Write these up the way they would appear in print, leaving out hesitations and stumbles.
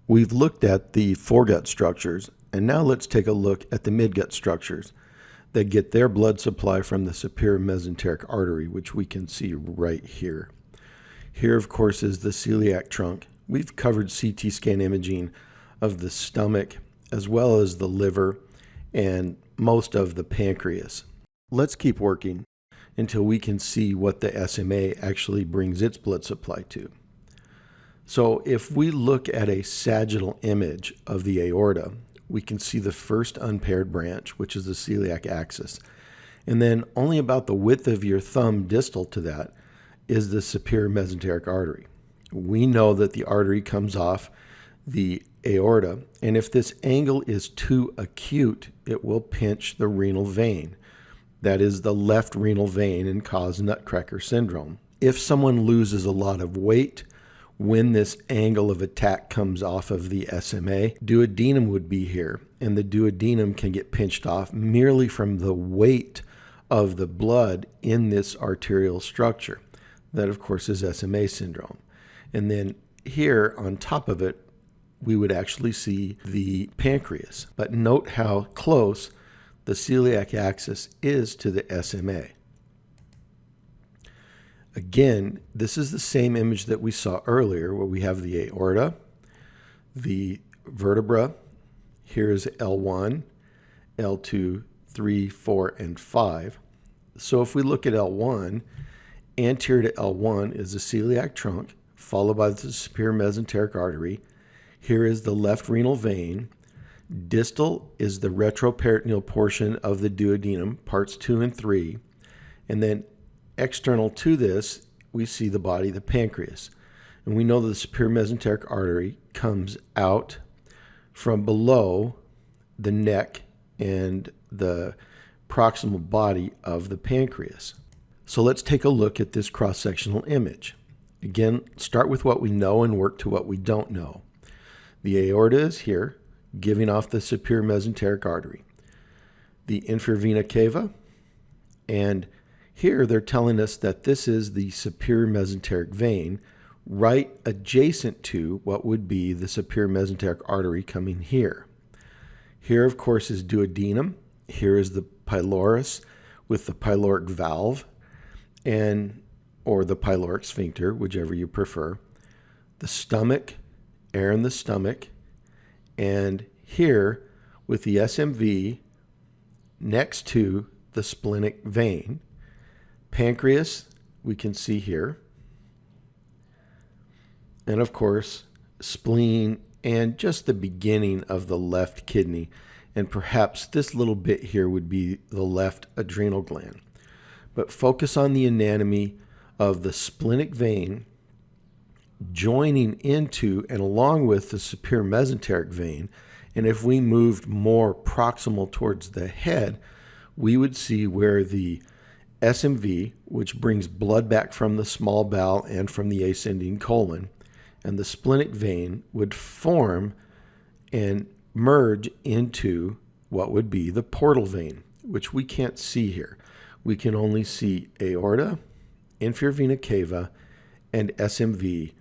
We've looked at the foregut structures, and now let's take a look at the midgut structures that get their blood supply from the superior mesenteric artery, which we can see right here. Here, of course, is the celiac trunk. We've covered CT scan imaging of the stomach as well as the liver and most of the pancreas. Let's keep working until we can see what the SMA actually brings its blood supply to. So if we look at a sagittal image of the aorta, we can see the first unpaired branch, which is the celiac axis. And then only about the width of your thumb distal to that is the superior mesenteric artery. We know that the artery comes off the aorta, and if this angle is too acute, it will pinch the renal vein. That is the left renal vein and cause nutcracker syndrome. If someone loses a lot of weight when this angle of attack comes off of the SMA, duodenum would be here, and the duodenum can get pinched off merely from the weight of the blood in this arterial structure. That, of course, is SMA syndrome. And then here on top of it, we would actually see the pancreas. But note how close the celiac axis is to the SMA. Again, this is the same image that we saw earlier where we have the aorta, the vertebra. Here's L1, L2, 3, 4, and 5. So if we look at L1, anterior to L1 is the celiac trunk, followed by the superior mesenteric artery. Here is the left renal vein. Distal is the retroperitoneal portion of the duodenum, parts 2 and 3. And then external to this, we see the body, the pancreas. And we know that the superior mesenteric artery comes out from below the neck and the proximal body of the pancreas. So let's take a look at this cross-sectional image. Again, start with what we know and work to what we don't know. The aorta is here, giving off the superior mesenteric artery. The inferior vena cava, and here they're telling us that this is the superior mesenteric vein right adjacent to what would be the superior mesenteric artery coming here. Here, of course, is duodenum. Here is the pylorus with the pyloric valve or the pyloric sphincter, whichever you prefer. The stomach, air in the stomach, and here with the SMV next to the splenic vein. Pancreas, we can see here. And of course, spleen and just the beginning of the left kidney. And perhaps this little bit here would be the left adrenal gland. But focus on the anatomy of the splenic vein joining into and along with the superior mesenteric vein. And if we moved more proximal towards the head, we would see where the SMV, which brings blood back from the small bowel and from the ascending colon, and the splenic vein would form and merge into what would be the portal vein, which we can't see here. We can only see aorta, inferior vena cava, and SMV,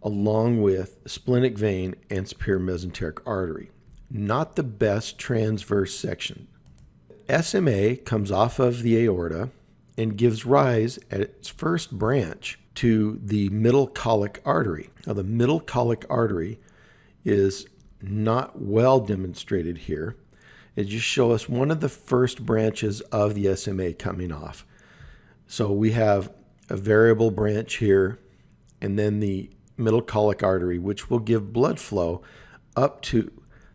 along with splenic vein and superior mesenteric artery. Not the best transverse section. SMA comes off of the aorta and gives rise at its first branch to the middle colic artery. Now, the middle colic artery is not well demonstrated here. It just shows us one of the first branches of the SMA coming off. So we have a variable branch here, and then the middle colic artery, which will give blood flow up to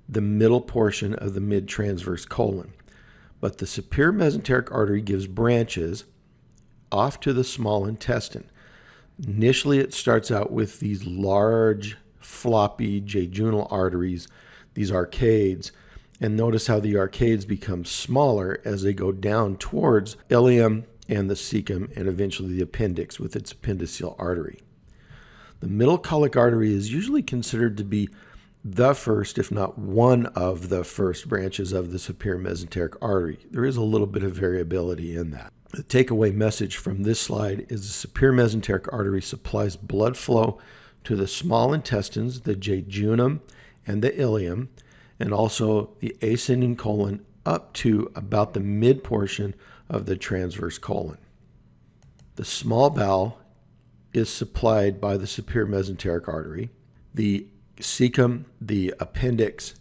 the middle portion of the mid-transverse colon. But the superior mesenteric artery gives branches off to the small intestine. Initially, it starts out with these large, floppy jejunal arteries, these arcades, and notice how the arcades become smaller as they go down towards ileum and the cecum and eventually the appendix with its appendiceal artery. The middle colic artery is usually considered to be the first, if not one of the first branches of the superior mesenteric artery. There is a little bit of variability in that. The takeaway message from this slide is the superior mesenteric artery supplies blood flow to the small intestines, the jejunum and the ileum, and also the ascending colon up to about the mid portion of the transverse colon. The small bowel is supplied by the superior mesenteric artery. The cecum, the appendix,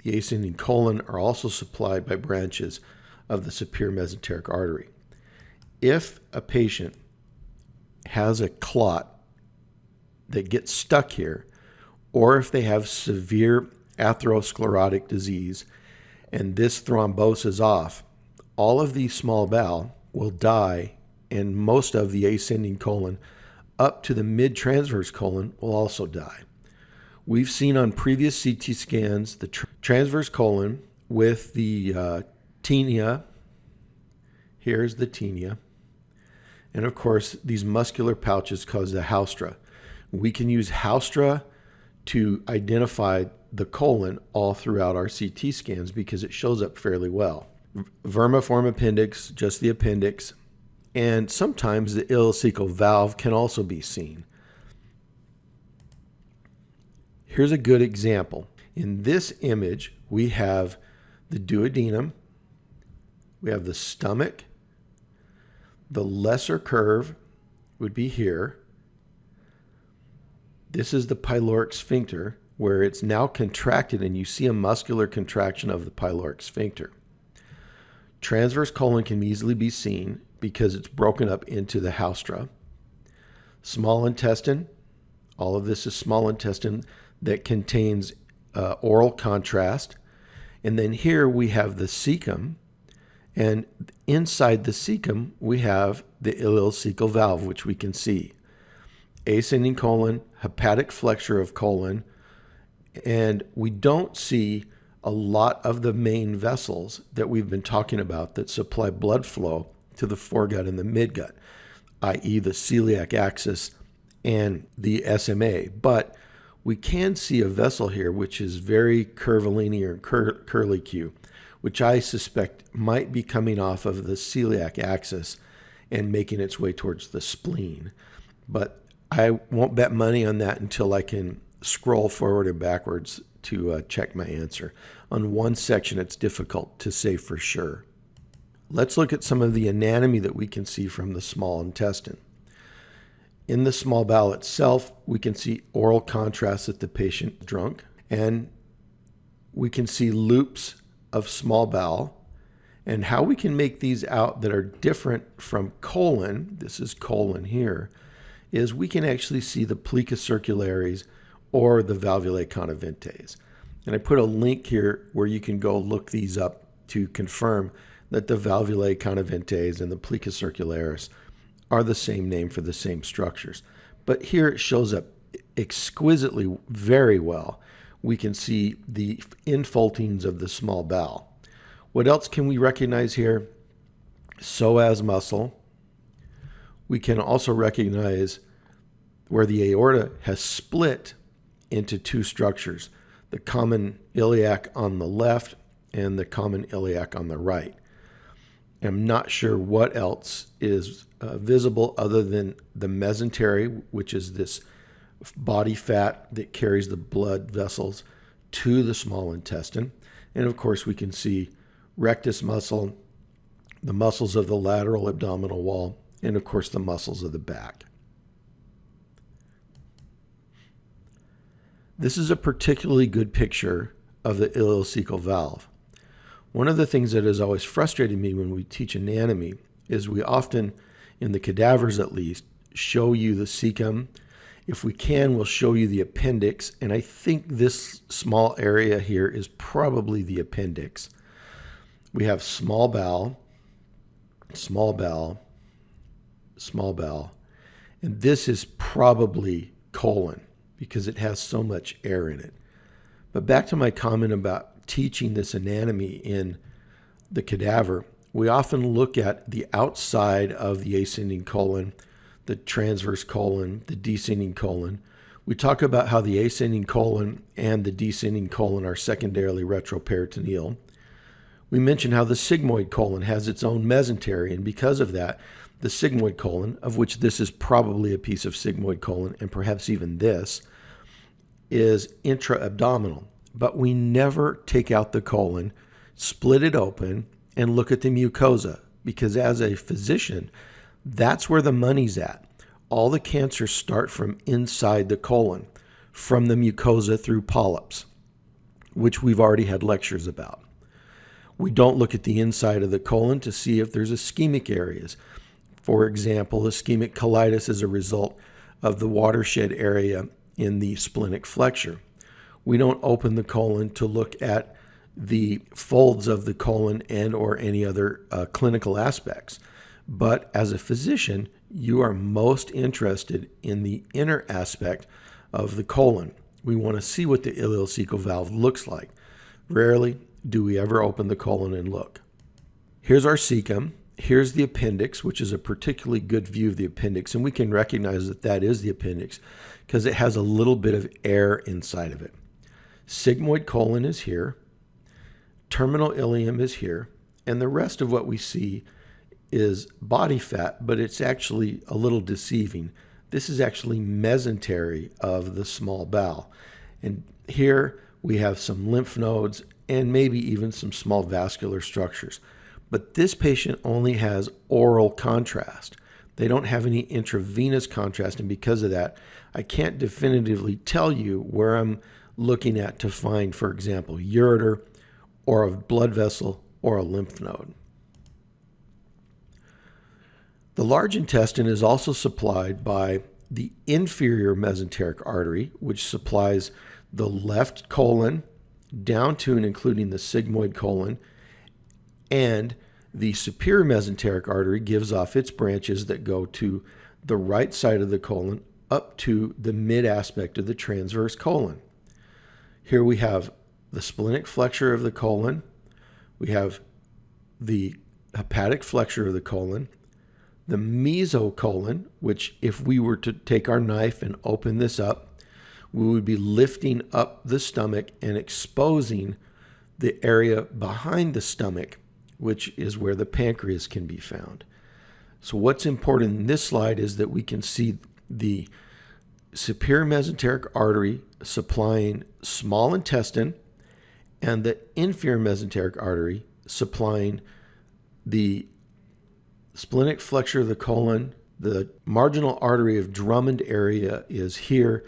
the ascending colon are also supplied by branches of the superior mesenteric artery. If a patient has a clot that gets stuck here, or if they have severe atherosclerotic disease and this thrombosis off, all of these small bowel will die, and most of the ascending colon up to the mid-transverse colon will also die. We've seen on previous CT scans the transverse colon with the tinea. Here's the tinea. And of course, these muscular pouches cause the haustra. We can use haustra to identify the colon all throughout our CT scans because it shows up fairly well. Vermiform appendix, just the appendix, and sometimes the ileocecal valve can also be seen. Here's a good example. In this image, we have the duodenum, we have the stomach, the lesser curve would be here. This is the pyloric sphincter, where it's now contracted and you see a muscular contraction of the pyloric sphincter. Transverse colon can easily be seen because it's broken up into the haustra. Small intestine, all of this is small intestine that contains oral contrast. And then here we have the cecum, and inside the cecum we have the ileocecal valve, which we can see. Ascending colon, hepatic flexure of colon, and we don't see a lot of the main vessels that we've been talking about that supply blood flow to the foregut and the midgut, i.e. the celiac axis and the SMA. But we can see a vessel here which is very curvilinear and curlicue, which I suspect might be coming off of the celiac axis and making its way towards the spleen. But I won't bet money on that until I can scroll forward and backwards to check my answer. On one section, it's difficult to say for sure. Let's look at some of the anatomy that we can see from the small intestine. In the small bowel itself, we can see oral contrast that the patient drunk, and we can see loops of small bowel. And how we can make these out that are different from colon, this is colon here, is we can actually see the plica circularis or the valvulae conaventes. And I put a link here where you can go look these up to confirm that the valvulae conaventes and the plica circularis are the same name for the same structures. But here it shows up exquisitely very well. We can see the infoltings of the small bowel. What else can we recognize here? Psoas muscle. We can also recognize where the aorta has split into two structures, the common iliac on the left and the common iliac on the right. I'm not sure what else is visible other than the mesentery, which is this body fat that carries the blood vessels to the small intestine. And of course, we can see rectus muscle, the muscles of the lateral abdominal wall, and of course, the muscles of the back. This is a particularly good picture of the ileocecal valve. One of the things that has always frustrated me when we teach anatomy is we often, in the cadavers at least, show you the cecum. If we can, we'll show you the appendix, and I think this small area here is probably the appendix. We have small bowel, small bowel, small bowel, and this is probably colon because it has so much air in it. But back to my comment about teaching this anatomy in the cadaver, we often look at the outside of the ascending colon, the transverse colon, the descending colon. We talk about how the ascending colon and the descending colon are secondarily retroperitoneal. We mention how the sigmoid colon has its own mesentery, and because of that, the sigmoid colon, of which this is probably a piece of sigmoid colon, and perhaps even this, is intra-abdominal. but we never take out the colon, split it open, and look at the mucosa, because as a physician, that's where the money's at. All the cancers start from inside the colon, from the mucosa through polyps, which we've already had lectures about. We don't look at the inside of the colon to see if there's ischemic areas. For example, ischemic colitis is a result of the watershed area in the splenic flexure. We don't open the colon to look at the folds of the colon and or any other clinical aspects. But as a physician, you are most interested in the inner aspect of the colon. We want to see what the ileocecal valve looks like. Rarely do we ever open the colon and look. Here's our cecum. Here's the appendix, which is a particularly good view of the appendix, and we can recognize that that is the appendix because it has a little bit of air inside of it. Sigmoid colon is here. Terminal ileum is here. And the rest of what we see is body fat, but it's actually a little deceiving. This is actually mesentery of the small bowel. And here we have some lymph nodes and maybe even some small vascular structures. But this patient only has oral contrast. They don't have any intravenous contrast, and because of that, I can't definitively tell you where I'm looking at to find, for example, ureter or a blood vessel or a lymph node. The large intestine is also supplied by the inferior mesenteric artery, which supplies the left colon down to and including the sigmoid colon, and the superior mesenteric artery gives off its branches that go to the right side of the colon up to the mid aspect of the transverse colon. Here we have the splenic flexure of the colon, we have the hepatic flexure of the colon, the mesocolon, which if we were to take our knife and open this up, we would be lifting up the stomach and exposing the area behind the stomach, which is where the pancreas can be found. So what's important in this slide is that we can see the superior mesenteric artery supplying small intestine and the inferior mesenteric artery supplying the splenic flexure of the colon. The marginal artery of Drummond area is here,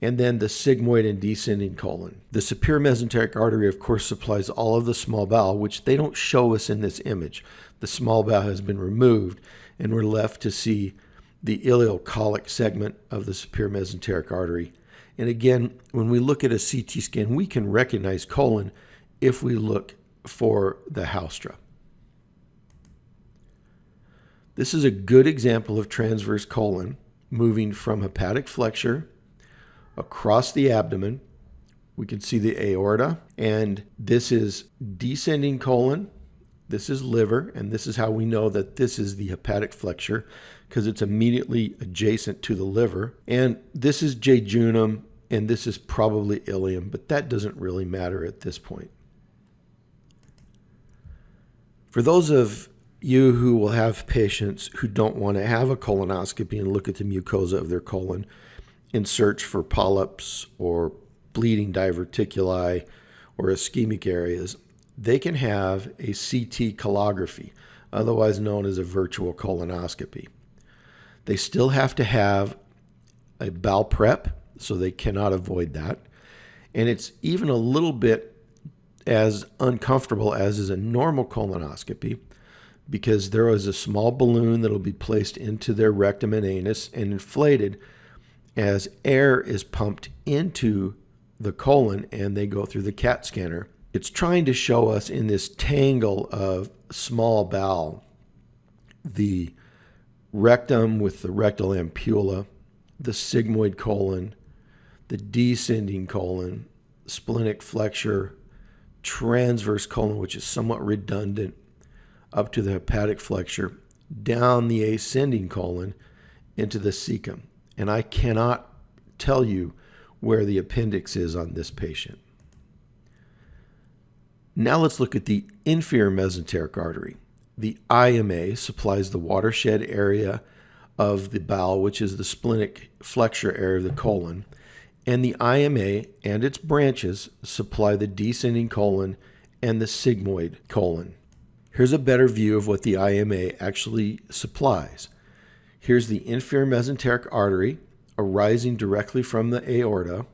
and then the sigmoid and descending colon. The superior mesenteric artery, of course, supplies all of the small bowel, which they don't show us in this image. The small bowel has been removed, and we're left to see the ileocolic segment of the superior mesenteric artery. And again, when we look at a CT scan, we can recognize colon if we look for the haustra. This is a good example of transverse colon moving from hepatic flexure across the abdomen. We can see the aorta, and this is descending colon, this is liver, and this is how we know that this is the hepatic flexure because it's immediately adjacent to the liver. And this is jejunum, and this is probably ileum, but that doesn't really matter at this point. For those of you who will have patients who don't want to have a colonoscopy and look at the mucosa of their colon and search for polyps or bleeding diverticuli or ischemic areas, they can have a CT colography, otherwise known as a virtual colonoscopy. They still have to have a bowel prep, so they cannot avoid that. And it's even a little bit as uncomfortable as is a normal colonoscopy, because there is a small balloon that will be placed into their rectum and anus and inflated as air is pumped into the colon and they go through the CAT scanner. It's trying to show us in this tangle of small bowel the rectum with the rectal ampulla, the sigmoid colon, the descending colon, splenic flexure, transverse colon, which is somewhat redundant, up to the hepatic flexure, down the ascending colon into the cecum. And I cannot tell you where the appendix is on this patient. Now let's look at the inferior mesenteric artery. The IMA supplies the watershed area of the bowel, which is the splenic flexure area of the colon. And the IMA and its branches supply the descending colon and the sigmoid colon. Here's a better view of what the IMA actually supplies. Here's the inferior mesenteric artery arising directly from the aorta.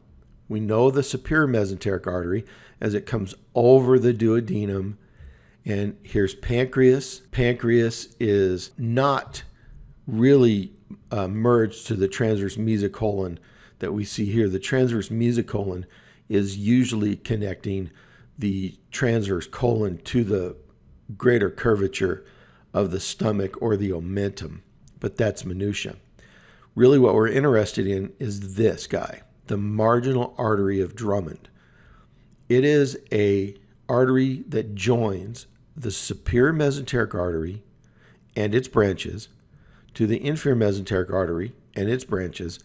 We know the superior mesenteric artery as it comes over the duodenum. And here's pancreas. Pancreas is not really merged to the transverse mesocolon that we see here. The transverse mesocolon is usually connecting the transverse colon to the greater curvature of the stomach or the omentum, but that's minutia. Really what we're interested in is this guy, the marginal artery of Drummond. It is a artery that joins the superior mesenteric artery and its branches to the inferior mesenteric artery and its branches,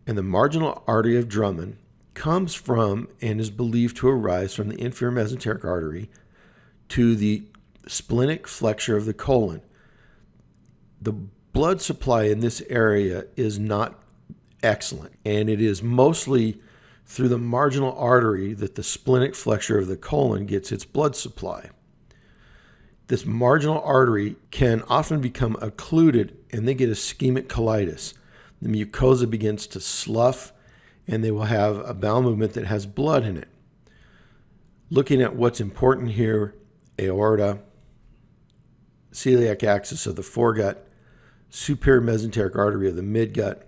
and the marginal artery of Drummond comes from and is believed to arise from the inferior mesenteric artery to the splenic flexure of the colon. The blood supply in this area is not excellent, and it is mostly through the marginal artery that the splenic flexure of the colon gets its blood supply. This marginal artery can often become occluded and they get ischemic colitis. The mucosa begins to slough and they will have a bowel movement that has blood in it. Looking at what's important here, aorta, celiac axis of the foregut, superior mesenteric artery of the midgut,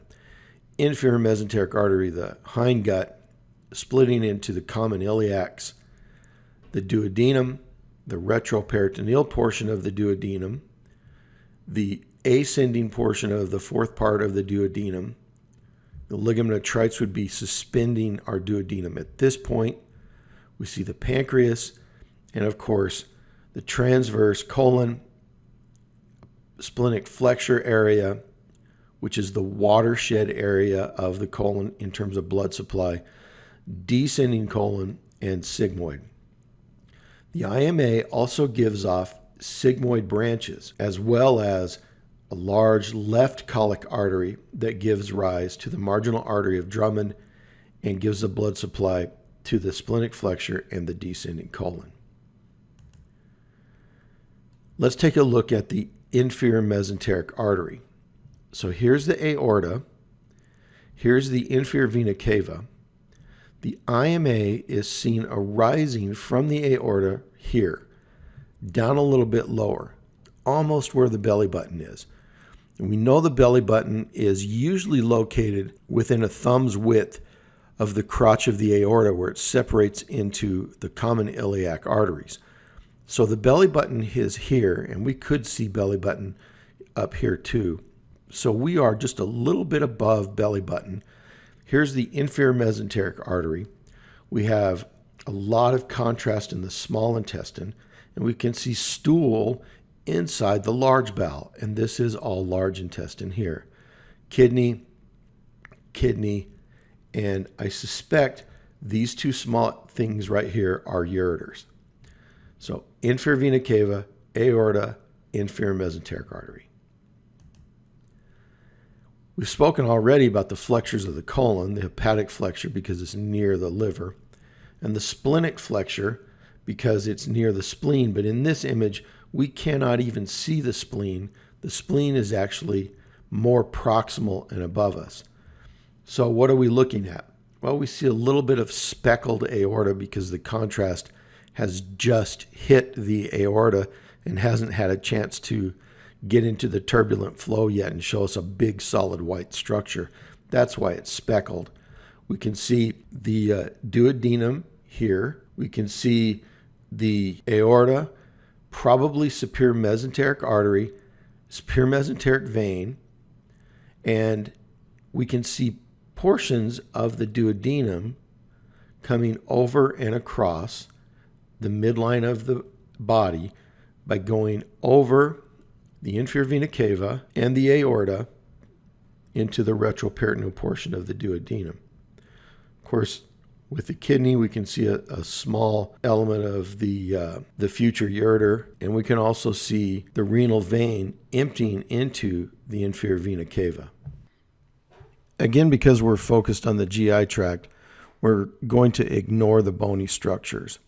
inferior mesenteric artery of the hindgut, splitting into the common iliacs, the duodenum, the retroperitoneal portion of the duodenum, the ascending portion of the fourth part of the duodenum. The ligament of Treitz would be suspending our duodenum. At this point, we see the pancreas and, of course, the transverse colon, splenic flexure area, which is the watershed area of the colon in terms of blood supply, descending colon, and sigmoid. The IMA also gives off sigmoid branches, as well as a large left colic artery that gives rise to the marginal artery of Drummond and gives the blood supply to the splenic flexure and the descending colon. Let's take a look at the inferior mesenteric artery. So here's the aorta. Here's the inferior vena cava. The IMA is seen arising from the aorta here, down a little bit lower, almost where the belly button is. And we know the belly button is usually located within a thumb's width of the crotch of the aorta, where it separates into the common iliac arteries. So the belly button is here, and we could see belly button up here too. So we are just a little bit above belly button. Here's the inferior mesenteric artery. We have a lot of contrast in the small intestine, and we can see stool inside the large bowel, and this is all large intestine here. Kidney, and I suspect these two small things right here are ureters. So inferior vena cava, aorta, inferior mesenteric artery. We've spoken already about the flexures of the colon, the hepatic flexure because it's near the liver, and the splenic flexure because it's near the spleen. But in this image, we cannot even see the spleen. The spleen is actually more proximal and above us. So what are we looking at? Well, we see a little bit of speckled aorta because the contrast has just hit the aorta and hasn't had a chance to get into the turbulent flow yet and show us a big solid white structure. That's why it's speckled. We can see the duodenum here. We can see the aorta, probably superior mesenteric artery, superior mesenteric vein, and we can see portions of the duodenum coming over and across the midline of the body by going over the inferior vena cava and the aorta into the retroperitoneal portion of the duodenum. Of course, with the kidney, we can see a small element of the future ureter, and we can also see the renal vein emptying into the inferior vena cava. Again, because we're focused on the GI tract, we're going to ignore the bony structures.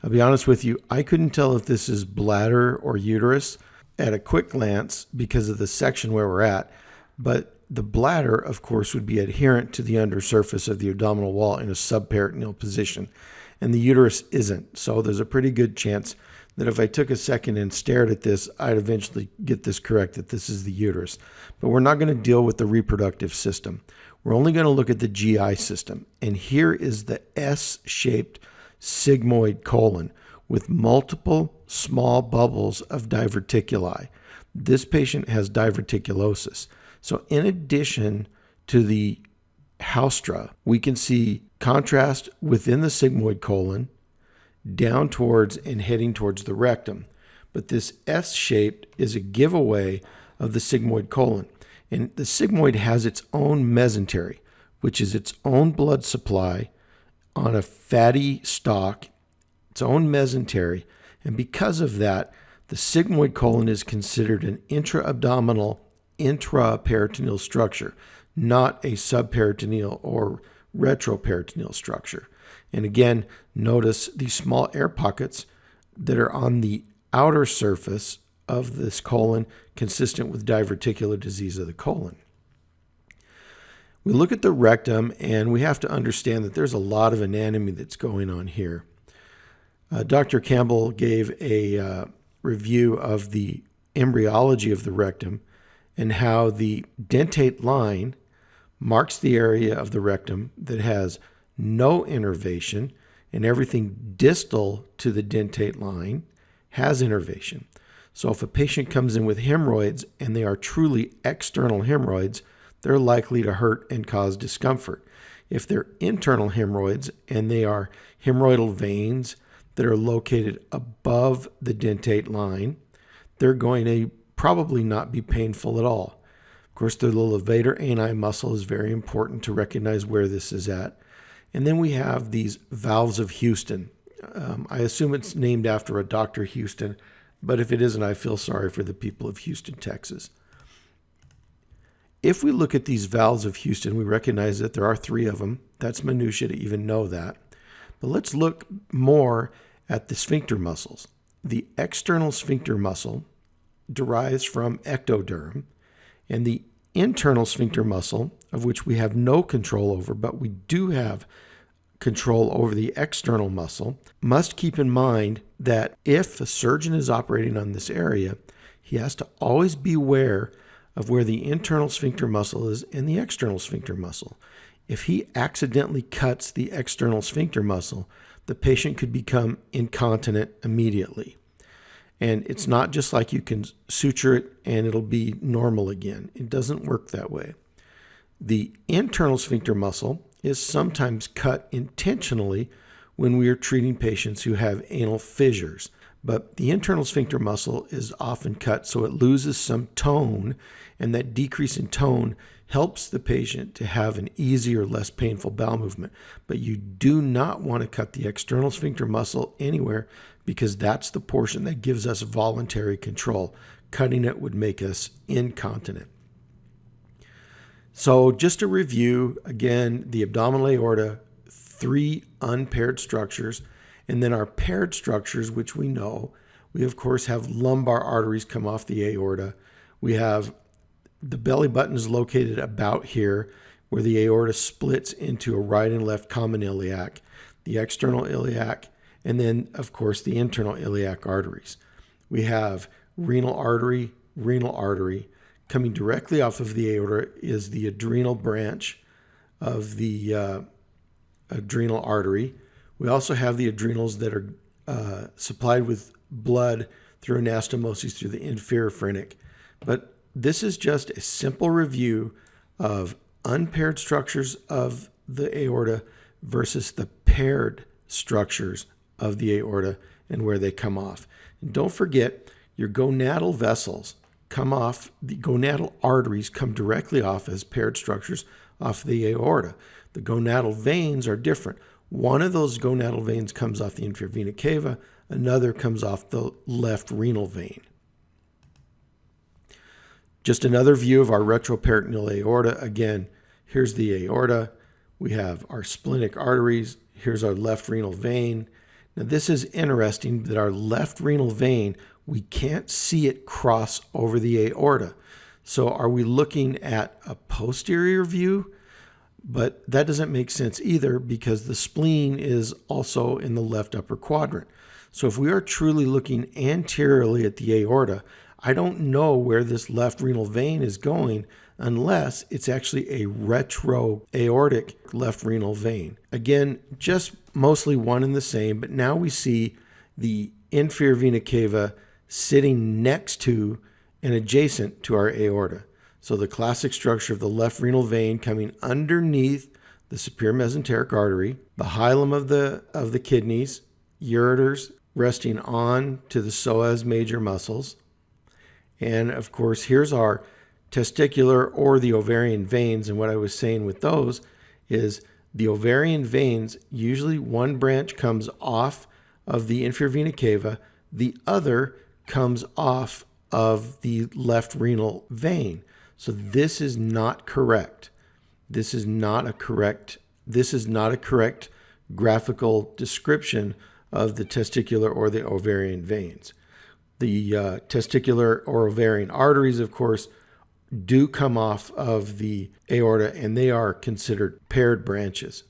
I'll be honest with you, I couldn't tell if this is bladder or uterus at a quick glance because of the section where we're at, but the bladder, of course, would be adherent to the undersurface of the abdominal wall in a subperitoneal position, and the uterus isn't. So there's a pretty good chance that if I took a second and stared at this, I'd eventually get this correct, that this is the uterus. But we're not going to deal with the reproductive system. We're only going to look at the GI system. And here is the S-shaped sigmoid colon with multiple small bubbles of diverticuli. This patient has diverticulosis. So in addition to the haustra, we can see contrast within the sigmoid colon, down towards and heading towards the rectum. But this S-shaped is a giveaway of the sigmoid colon. And the sigmoid has its own mesentery, which is its own blood supply on a fatty stalk, its own mesentery. And because of that, the sigmoid colon is considered an intra-abdominal, intraperitoneal structure, not a subperitoneal or retroperitoneal structure. And again, notice these small air pockets that are on the outer surface of this colon, consistent with diverticular disease of the colon. We look at the rectum, and we have to understand that there's a lot of anatomy that's going on here. Dr. Campbell gave a review of the embryology of the rectum and how the dentate line marks the area of the rectum that has no innervation, and everything distal to the dentate line has innervation. So if a patient comes in with hemorrhoids and they are truly external hemorrhoids, they're likely to hurt and cause discomfort. If they're internal hemorrhoids and they are hemorrhoidal veins that are located above the dentate line, they're going to probably not be painful at all. Of course, the levator ani muscle is very important to recognize where this is at. And then we have these valves of Houston. I assume it's named after a Dr. Houston, but if it isn't, I feel sorry for the people of Houston, Texas. If we look at these valves of Houston, we recognize that there are 3 of them. That's minutia to even know that. But let's look more at the sphincter muscles. The external sphincter muscle derives from ectoderm, and the internal sphincter muscle, of which we have no control over, but we do have control over the external muscle, must keep in mind that if a surgeon is operating on this area, he has to always be aware of where the internal sphincter muscle is and the external sphincter muscle. If he accidentally cuts the external sphincter muscle, the patient could become incontinent immediately. And it's not just like you can suture it and it'll be normal again. It doesn't work that way. The internal sphincter muscle is sometimes cut intentionally when we are treating patients who have anal fissures. But the internal sphincter muscle is often cut so it loses some tone, and that decrease in tone helps the patient to have an easier, less painful bowel movement. But you do not want to cut the external sphincter muscle anywhere, because that's the portion that gives us voluntary control. Cutting it would make us incontinent. So just to review, again, the abdominal aorta, 3 unpaired structures, and then our paired structures, which we know. We, of course, have lumbar arteries come off the aorta. We have the belly button is located about here, where the aorta splits into a right and left common iliac, the external iliac, and then, of course, the internal iliac arteries. We have renal artery. Coming directly off of the aorta is the adrenal branch of the adrenal artery. We also have the adrenals that are supplied with blood through anastomosis through the inferior phrenic. But this is just a simple review of unpaired structures of the aorta versus the paired structures of the aorta and where they come off. And don't forget, your gonadal vessels come off, the gonadal arteries come directly off as paired structures off the aorta. The gonadal veins are different. One of those gonadal veins comes off the inferior vena cava, another comes off the left renal vein. Just another view of our retroperitoneal aorta. Again, here's the aorta. We have our splenic arteries. Here's our left renal vein. Now this is interesting that our left renal vein, we can't see it cross over the aorta. So are we looking at a posterior view? But that doesn't make sense either because the spleen is also in the left upper quadrant. So if we are truly looking anteriorly at the aorta, I don't know where this left renal vein is going unless it's actually a retroaortic left renal vein. Again, just mostly one and the same, but now we see the inferior vena cava sitting next to and adjacent to our aorta. So the classic structure of the left renal vein coming underneath the superior mesenteric artery, the hilum of the kidneys, ureters resting on to the psoas major muscles. And of course, here's our testicular or the ovarian veins. And what I was saying with those is the ovarian veins, usually one branch comes off of the inferior vena cava, the other comes off of the left renal vein. So this is not correct. This is not a correct graphical description of the testicular or the ovarian veins. The testicular or ovarian arteries, of course, do come off of the aorta, and they are considered paired branches.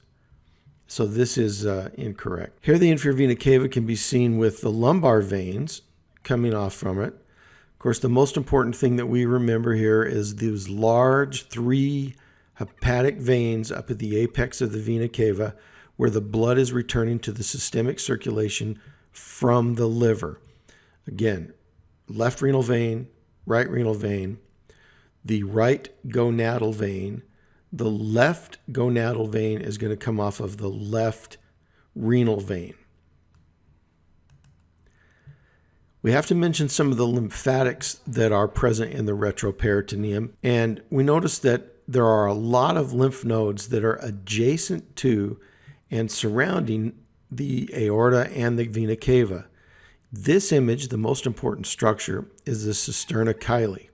So this is incorrect. Here the inferior vena cava can be seen with the lumbar veins coming off from it. Of course, the most important thing that we remember here is those large 3 hepatic veins up at the apex of the vena cava where the blood is returning to the systemic circulation from the liver. Again, left renal vein, right renal vein, the right gonadal vein. The left gonadal vein is going to come off of the left renal vein. We have to mention some of the lymphatics that are present in the retroperitoneum. And we notice that there are a lot of lymph nodes that are adjacent to and surrounding the aorta and the vena cava. This image, the most important structure, is the cisterna chyli.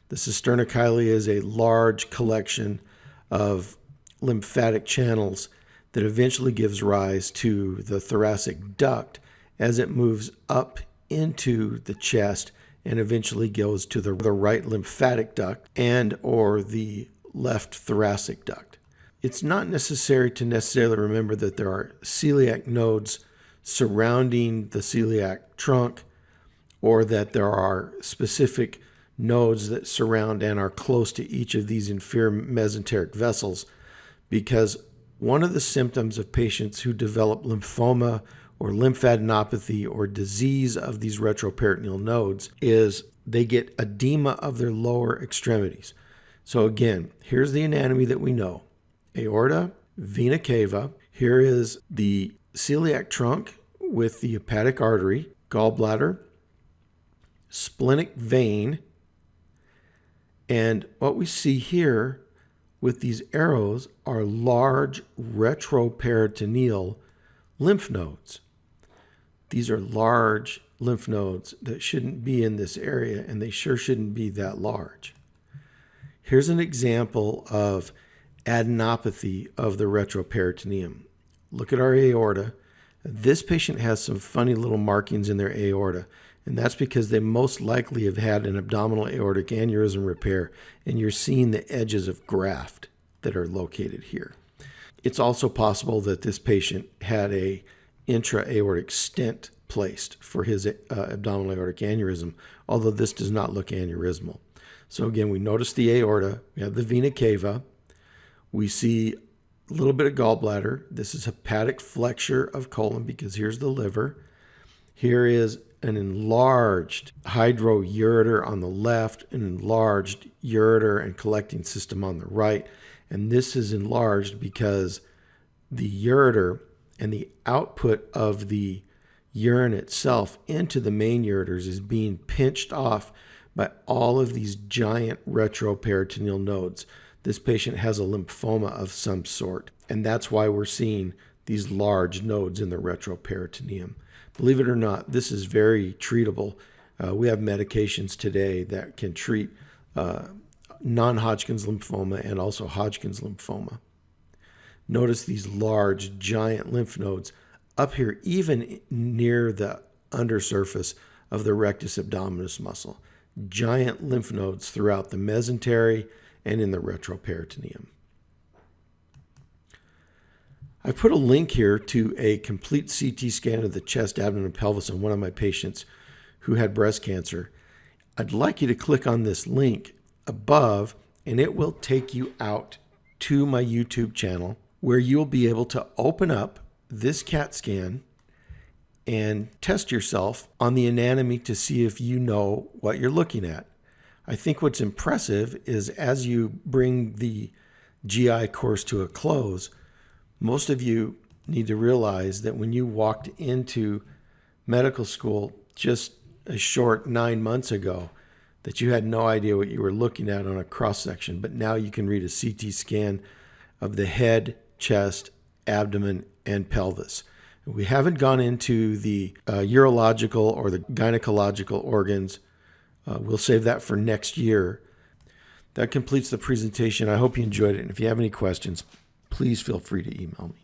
The cisterna chyli is a large collection of lymphatic channels that eventually gives rise to the thoracic duct as it moves up into the chest and eventually goes to the right lymphatic duct and or the left thoracic duct. It's not necessary to necessarily remember that there are celiac nodes surrounding the celiac trunk or that there are specific nodes that surround and are close to each of these inferior mesenteric vessels, because one of the symptoms of patients who develop lymphoma or lymphadenopathy or disease of these retroperitoneal nodes is they get edema of their lower extremities. So again, here's the anatomy that we know. Aorta, vena cava. Here is the celiac trunk with the hepatic artery, gallbladder, splenic vein, and what we see here with these arrows are large retroperitoneal lymph nodes. These are large lymph nodes that shouldn't be in this area, and they sure shouldn't be that large. Here's an example of adenopathy of the retroperitoneum. Look at our aorta. This patient has some funny little markings in their aorta, and that's because they most likely have had an abdominal aortic aneurysm repair, and you're seeing the edges of graft that are located here. It's also possible that this patient had a intra-aortic stent placed for his abdominal aortic aneurysm, although this does not look aneurysmal. So again, we notice the aorta, we have the vena cava, we see a little bit of gallbladder. This is hepatic flexure of colon because here's the liver. Here is an enlarged hydroureter on the left, an enlarged ureter and collecting system on the right. And this is enlarged because the ureter and the output of the urine itself into the main ureters is being pinched off by all of these giant retroperitoneal nodes. This patient has a lymphoma of some sort, and that's why we're seeing these large nodes in the retroperitoneum. Believe it or not, this is very treatable. We have medications today that can treat non-Hodgkin's lymphoma and also Hodgkin's lymphoma. Notice these large, giant lymph nodes up here, even near the undersurface of the rectus abdominis muscle. Giant lymph nodes throughout the mesentery and in the retroperitoneum. I put a link here to a complete CT scan of the chest, abdomen, and pelvis on one of my patients who had breast cancer. I'd like you to click on this link above, and it will take you out to my YouTube channel where you'll be able to open up this CAT scan and test yourself on the anatomy to see if you know what you're looking at. I think what's impressive is as you bring the GI course to a close, most of you need to realize that when you walked into medical school just a short 9 months ago, that you had no idea what you were looking at on a cross-section, but now you can read a CT scan of the head, chest, abdomen, and pelvis. We haven't gone into the urological or the gynecological organs. We'll save that for next year. That completes the presentation. I hope you enjoyed it. And if you have any questions, please feel free to email me.